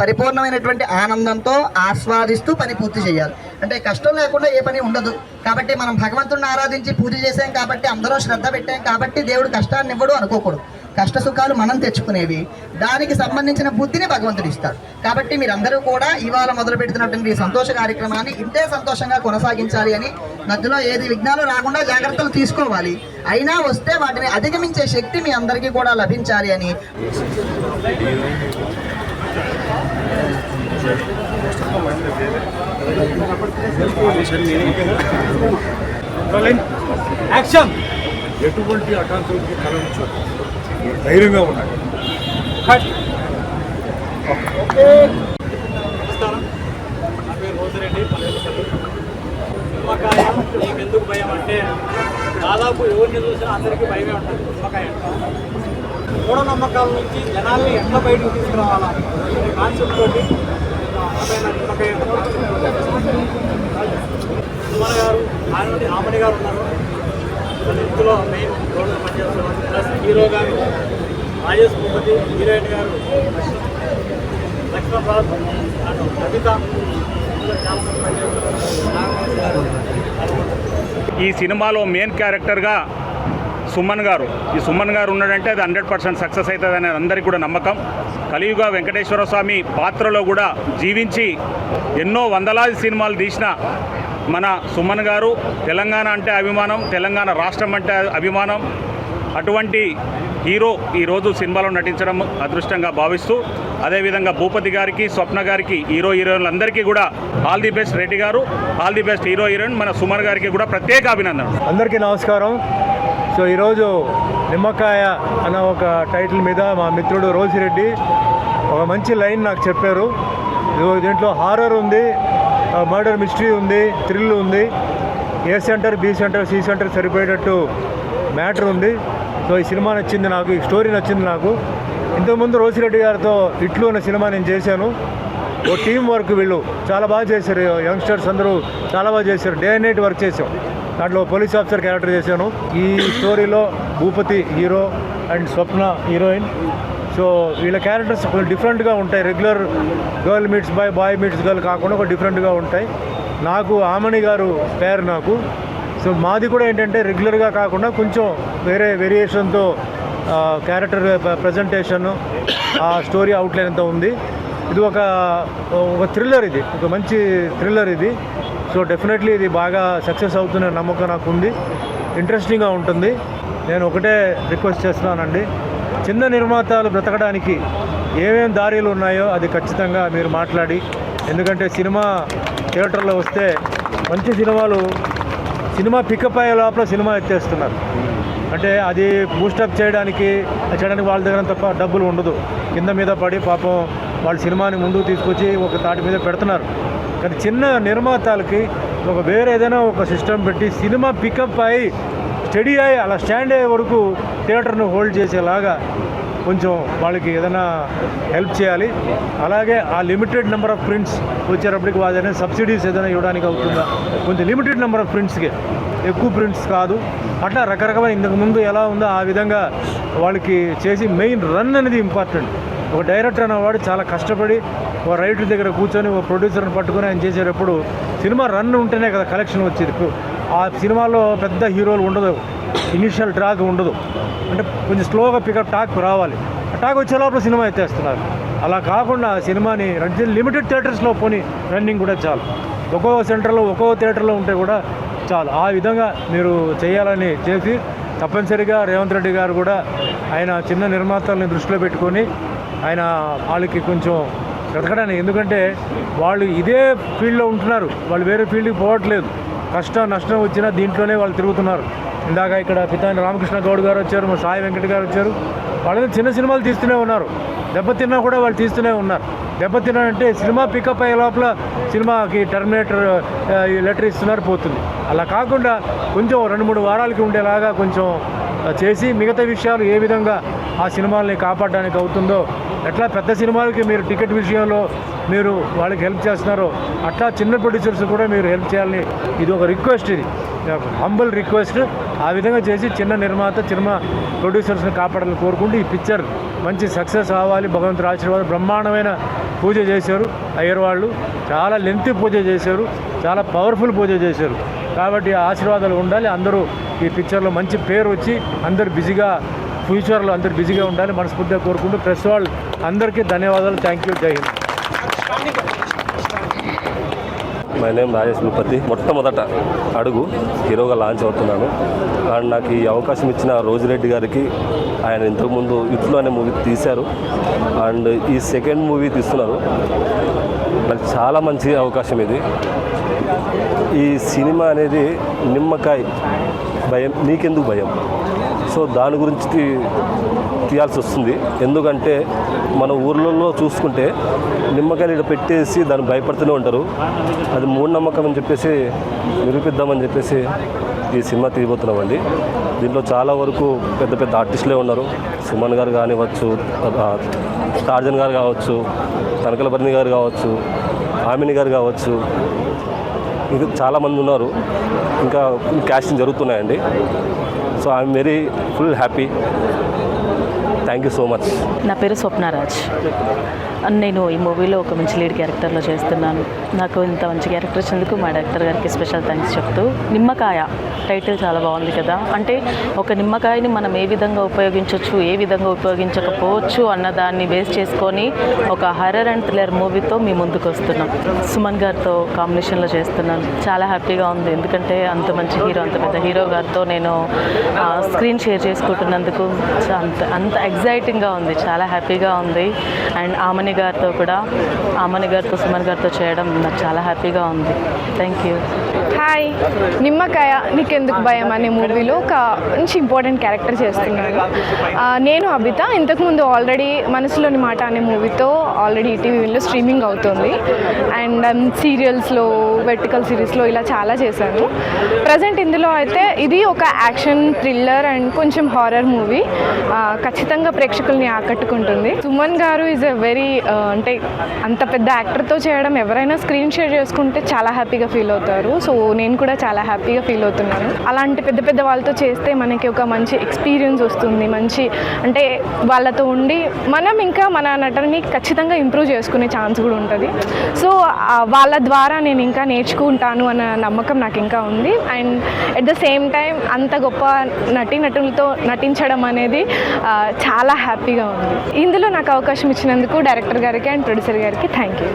పరిపూర్ణమైనటువంటి ఆనందంతో ఆస్వాదిస్తూ పని పూర్తి చేయాలి. అంటే కష్టం లేకుండా ఏ పని ఉండదు. కాబట్టి మనం భగవంతుడిని ఆరాధించి పూజ చేసాం కాబట్టి, అందరూ శ్రద్ధ పెట్టాం కాబట్టి దేవుడు కష్టాన్ని ఇవ్వడు అనుకోకూడదు. కష్ట సుఖాలు మనం తెచ్చుకునేవి. దానికి సంబంధించిన బుద్ధిని భగవంతుడు ఇస్తాడు. కాబట్టి మీరందరూ కూడా ఇవాళ మొదలు పెడుతున్నటువంటి ఈ సంతోష కార్యక్రమాన్ని ఇంతే సంతోషంగా కొనసాగించాలి అని, మధ్యలో ఏది విఘ్నాలు రాకుండా జాగ్రత్తలు తీసుకోవాలి. అయినా వస్తే వాటిని అధిగమించే శక్తి మీ అందరికీ కూడా లభించాలి అని. ఎటువంటి ఆకాంక్షలకి కలవచ్చు, ధైర్యంగా ఉన్నాయి. నమస్కారం, నా పేరు రోజురెడ్డి, పల్లెపల్లి. నిమ్మకాయ నీకు ఎందుకు భయం అంటే, దాదాపు ఎవరిని చూసినా అందరికీ భయమే ఉంటుంది. నిమ్మకాయ మూఢనమ్మకాల నుంచి జనాల్ని ఎట్లా బయటకు తీసుకురావాలా కాన్సెప్ట్ తోటి నిమ్మకాయ సుమన్ గారు, ఆమని గారు ఉన్నారు. ఇందులో మెయిన్ రోల్ పనిచేస్తున్నారు. ప్లస్ హీరో గారు రాజేష్ భూపతి, హీరోయిన్ గారు లక్ష్మణరాజ్ అండ్ కవిత, చాలా మంది పనిచేస్తున్నారు. ఈ సినిమాలో మెయిన్ క్యారెక్టర్గా సుమన్ గారు, ఈ సుమన్ గారు ఉన్నాడంటే అది 100% సక్సెస్ అవుతుంది అనేది అందరికీ కూడా నమ్మకం. కలియుగ వెంకటేశ్వర స్వామి పాత్రలో కూడా జీవించి ఎన్నో వందలాది సినిమాలు తీసిన మన సుమన్ గారు తెలంగాణ అంటే అభిమానం, తెలంగాణ రాష్ట్రం అంటే అభిమానం. అటువంటి హీరో ఈరోజు సినిమాలో నటించడం అదృష్టంగా భావిస్తూ, అదేవిధంగా భూపతి గారికి, స్వప్న గారికి, హీరోయిన్లందరికీ కూడా ఆల్ ది బెస్ట్. రెడ్డి గారు ఆల్ ది బెస్ట్. హీరోయిన్ మన సుమన్ గారికి కూడా ప్రత్యేక అభినందనలు. అందరికీ నమస్కారం. సో ఈరోజు నిమ్మకాయ అన్న ఒక టైటిల్ మీద మా మిత్రుడు రోజిరెడ్డి ఒక మంచి లైన్ నాకు చెప్పారు. దీంట్లో హారర్ ఉంది, మర్డర్ మిస్టరీ ఉంది, థ్రిల్ ఉంది, A centre, B centre, C centre సరిపోయేటట్టు మ్యాటర్ ఉంది. సో ఈ సినిమా నచ్చింది నాకు, ఈ స్టోరీ నచ్చింది నాకు. ఇంతకుముందు రోజిరెడ్డి గారితో ఇట్లు అనే సినిమా నేను చేశాను. ఓ టీం వర్క్, వీళ్ళు చాలా బాగా చేశారు. యంగ్స్టర్స్ అందరూ చాలా బాగా చేశారు. డే అండ్ నైట్ వర్క్ చేసాం. దాంట్లో పోలీస్ ఆఫీసర్ క్యారెక్టర్ చేశాను. ఈ స్టోరీలో Bhupathi hero and Swapna heroine. So వీళ్ళ క్యారెక్టర్స్ కొంచెం డిఫరెంట్గా ఉంటాయి. Regular girl meets boy, boy meets girl కాకుండా ఒక డిఫరెంట్గా ఉంటాయి. నాకు ఆమని గారు పేరు నాకు. సో మాది కూడా ఏంటంటే రెగ్యులర్గా కాకుండా కొంచెం వేరే వేరియేషన్తో క్యారెక్టర్ ప్రజెంటేషన్, ఆ స్టోరీ అవుట్లైన్ అంతా ఉంది. ఇది ఒక థ్రిల్లర్, ఇది ఒక మంచి థ్రిల్లర్ ఇది. సో డెఫినెట్లీ ఇది బాగా సక్సెస్ అవుతున్న నమ్మకం నాకు ఉంది. ఇంట్రెస్టింగ్గా ఉంటుంది. నేను ఒకటే రిక్వెస్ట్ చేస్తున్నానండి, చిన్న నిర్మాతలు బ్రతకడానికి ఏమేమి దారిలు ఉన్నాయో అది ఖచ్చితంగా మీరు మాట్లాడి, ఎందుకంటే సినిమా థియేటర్లో వస్తే మంచి సినిమా పికప్ అయ్యే లోపల సినిమా ఎత్తేస్తున్నారు. అంటే అది బూస్టప్ చేయడానికి వాళ్ళ దగ్గర తప్ప డబ్బులు ఉండదు. కింద మీద పడి పాపం వాళ్ళ సినిమాని ముందుకు తీసుకొచ్చి ఒక తాటి మీద పెడుతున్నారు. కానీ చిన్న నిర్మాతలకి ఒక వేరే ఏదైనా ఒక సిస్టమ్ పెట్టి సినిమా పికప్ అయ్యి స్టడీ అయ్యి అలా స్టాండ్ అయ్యే వరకు థియేటర్ను హోల్డ్ చేసేలాగా కొంచెం వాళ్ళకి ఏదైనా హెల్ప్ చేయాలి. అలాగే ఆ లిమిటెడ్ నెంబర్ ఆఫ్ ప్రింట్స్ వచ్చేటప్పటికి వాళ్ళైనా సబ్సిడీస్ ఏదైనా ఇవ్వడానికి అవుతుందా, కొంచెం లిమిటెడ్ నెంబర్ ఆఫ్ ప్రింట్స్కి, ఎక్కువ ప్రింట్స్ కాదు. అట్లా రకరకాల ఇంతకుముందు ఎలా ఉందో ఆ విధంగా వాళ్ళకి చేసి మెయిన్ రన్ అనేది ఇంపార్టెంట్. ఒక డైరెక్టర్ అనేవాడు చాలా కష్టపడి ఒక రైటర్ దగ్గర కూర్చొని ఒక ప్రొడ్యూసర్ని పట్టుకొని ఆయన చేసేటప్పుడు సినిమా రన్ ఉంటేనే కదా కలెక్షన్ వచ్చేది. ఆ సినిమాలో పెద్ద హీరోలు ఉండదు, ఇనిషియల్ ట్రాక్ ఉండదు. అంటే కొంచెం స్లోగా పికప్ టాక్ రావాలి. టాక్ వచ్చే లోపల సినిమా ఎత్తేస్తున్నారు. అలా కాకుండా సినిమాని లిమిటెడ్ థియేటర్స్లో పోనీ రన్నింగ్ కూడా చాలు. ఒక్కో సెంటర్లో ఒక్కో థియేటర్లో ఉంటే కూడా చాలు. ఆ విధంగా మీరు చేయాలని చేసి తప్పనిసరిగా రేవంత్ రెడ్డి గారు కూడా ఆయన చిన్న నిర్మాతల్ని దృష్టిలో పెట్టుకొని ఆయన వాళ్ళకి కొంచెం బ్రతకడానికి, ఎందుకంటే వాళ్ళు ఇదే ఫీల్డ్లో ఉంటున్నారు, వాళ్ళు వేరే ఫీల్డ్కి పోవట్లేదు. కష్టం నష్టం వచ్చినా దీంట్లోనే వాళ్ళు తిరుగుతున్నారు. ఇందాక ఇక్కడ పితాని రామకృష్ణ గౌడ్ గారు వచ్చారు, మా సాయి వెంకట గారు వచ్చారు. వాళ్ళని చిన్న సినిమాలు తీస్తూనే ఉన్నారు. దెబ్బతిన్నా కూడా వాళ్ళు తీస్తూనే ఉన్నారు. దెబ్బతిన్నారంటే సినిమా పికప్ అయ్యే లోపల సినిమాకి టర్మినేటర్ లెటర్ ఇస్తున్నారు, పోతుంది. అలా కాకుండా కొంచెం 2-3 వారాలకి ఉండేలాగా కొంచెం చేసి మిగతా విషయాలు ఏ విధంగా ఆ సినిమాల్ని కాపాడడానికి అవుతుందో, ఎట్లా పెద్ద సినిమాలకి మీరు టికెట్ విషయంలో మీరు వాళ్ళకి హెల్ప్ చేస్తున్నారో అట్లా చిన్న ప్రొడ్యూసర్స్ కూడా మీరు హెల్ప్ చేయాలని ఇది ఒక రిక్వెస్ట్, ఇది హంబుల్ రిక్వెస్ట్. ఆ విధంగా చేసి చిన్న నిర్మాత చిన్న ప్రొడ్యూసర్స్ని కాపాడాలని కోరుకుంటూ ఈ పిక్చర్ మంచి సక్సెస్ అవ్వాలి. భగవంతుడి ఆశీర్వాదం, బ్రహ్మాండమైన పూజ చేశారు అయ్యర్ వాళ్ళు. చాలా లెంతీ పూజ చేశారు, చాలా పవర్ఫుల్ పూజ చేశారు. కాబట్టి ఆ ఆశీర్వాదాలు ఉండాలి. అందరూ ఈ పిక్చర్లో మంచి పేరు వచ్చి అందరూ బిజీగా ఫ్యూచర్లో అందరూ బిజీగా ఉండాలి మనస్ఫూర్తిగా కోరుకుంటూ ప్రెస్ వాళ్ళు అందరికీ ధన్యవాదాలు. Thank you. Jai Hind. My name Rajesh Bhupathi. మొట్టమొదట అడుగు హీరోగా లాంచ్ అవుతున్నాను. అండ్ నాకు ఈ అవకాశం ఇచ్చిన రోజిరెడ్డి గారికి, ఆయన ఇంతకుముందు యుత్లో అనే మూవీ తీశారు అండ్ ఈ సెకండ్ మూవీ తీస్తున్నారు. నాకు చాలా మంచి అవకాశం ఇది. ఈ సినిమా అనేది నిమ్మకాయ భయం నీకెందుకు భయం, సో దాని గురించి తీయాల్సి వస్తుంది. ఎందుకంటే మన ఊర్లలో చూసుకుంటే నిమ్మకాయలు ఇక్కడ పెట్టేసి దాన్ని భయపడుతూనే ఉంటారు. అది మూఢనమ్మకం అని చెప్పేసి నిరూపిద్దామని చెప్పేసి ఈ సినిమా తీయబోతున్నామండి. దీంట్లో చాలా వరకు పెద్ద పెద్ద ఆర్టిస్టులే ఉన్నారు. సుమన్ గారు కానివ్వచ్చు, టార్జన్ గారు కావచ్చు, తనకలబర్ణి గారు కావచ్చు, ఆమిని గారు కావచ్చు, ఇంకా చాలామంది ఉన్నారు. ఇంకా క్యాస్టింగ్ జరుగుతున్నాయండి. So I'm very full happy. Thank you so much. నా పేరు స్వప్నరాజ్. నేను ఈ మూవీలో ఒక మంచి లీడ్ క్యారెక్టర్లో చేస్తున్నాను. నాకు ఇంత మంచి క్యారెక్టర్ ఇచ్చినందుకు మా డైరెక్టర్ గారికి స్పెషల్ థ్యాంక్స్ చెప్తూ, నిమ్మకాయ టైటిల్ చాలా బాగుంది కదా. అంటే ఒక నిమ్మకాయని మనం ఏ విధంగా ఉపయోగించవచ్చు, ఏ విధంగా ఉపయోగించకపోవచ్చు అన్న దాన్ని బేస్ చేసుకొని ఒక హర్రర్ అండ్ థ్రిల్లర్ మూవీతో మీ ముందుకు వస్తున్నాం. సుమన్ గారితో కాంబినేషన్లో చేస్తున్నాను. చాలా హ్యాపీగా ఉంది. ఎందుకంటే అంత మంచి హీరో, అంత పెద్ద హీరో గారితో నేను స్క్రీన్ షేర్ చేసుకుంటున్నందుకు అంత ఎగ్జైటింగ్గా ఉంది. చాలా హ్యాపీగా ఉంది. అండ్ ఆమని గారితో సుమన్ గారితో చేయడం నాకు చాలా హ్యాపీగా ఉంది. Thank you. హాయ్, నిమ్మకాయ నీకెందుకు భయం అనే మూవీలో ఒక మంచి ఇంపార్టెంట్ క్యారెక్టర్ చేస్తున్నాను. నేను అబిత. ఇంతకుముందు ఆల్రెడీ మనసులోని మాట అనే మూవీతో ఆల్రెడీ ఈటీవీలో స్ట్రీమింగ్ అవుతుంది. అండ్ సీరియల్స్లో, వెర్టికల్ సిరీస్లో ఇలా చాలా చేశాను. ప్రజెంట్ ఇందులో అయితే ఇది ఒక యాక్షన్ థ్రిల్లర్ అండ్ కొంచెం హారర్ మూవీ. ఖచ్చితంగా ప్రేక్షకుల్ని ఆకట్టుకుంటుంది. సుమన్ గారు ఈజ్ ఎ వెరీ అంటే అంత పెద్ద యాక్టర్తో చేయడం, ఎవరైనా స్క్రీన్ షేర్ చేసుకుంటే చాలా హ్యాపీగా ఫీల్ అవుతారు. సో నేను కూడా చాలా హ్యాపీగా ఫీల్ అవుతున్నాను. అలాంటి పెద్ద పెద్ద వాళ్ళతో చేస్తే మనకి ఒక మంచి ఎక్స్పీరియన్స్ వస్తుంది. మంచి అంటే వాళ్ళతో ఉండి మనం ఇంకా మన నటనని ఖచ్చితంగా ఇంప్రూవ్ చేసుకునే ఛాన్స్ కూడా ఉంటుంది. సో వాళ్ళ ద్వారా నేను ఇంకా నేర్చుకుంటాను అన్న నమ్మకం నాకు ఇంకా ఉంది. And at the same time అంత గొప్ప నటులతో నటించడం అనేది చాలా హ్యాపీగా ఉంది. ఇందులో నాకు అవకాశం ఇచ్చినందుకు డైరెక్టర్ గారికి అండ్ ప్రొడ్యూసర్ గారికి థ్యాంక్ యూ.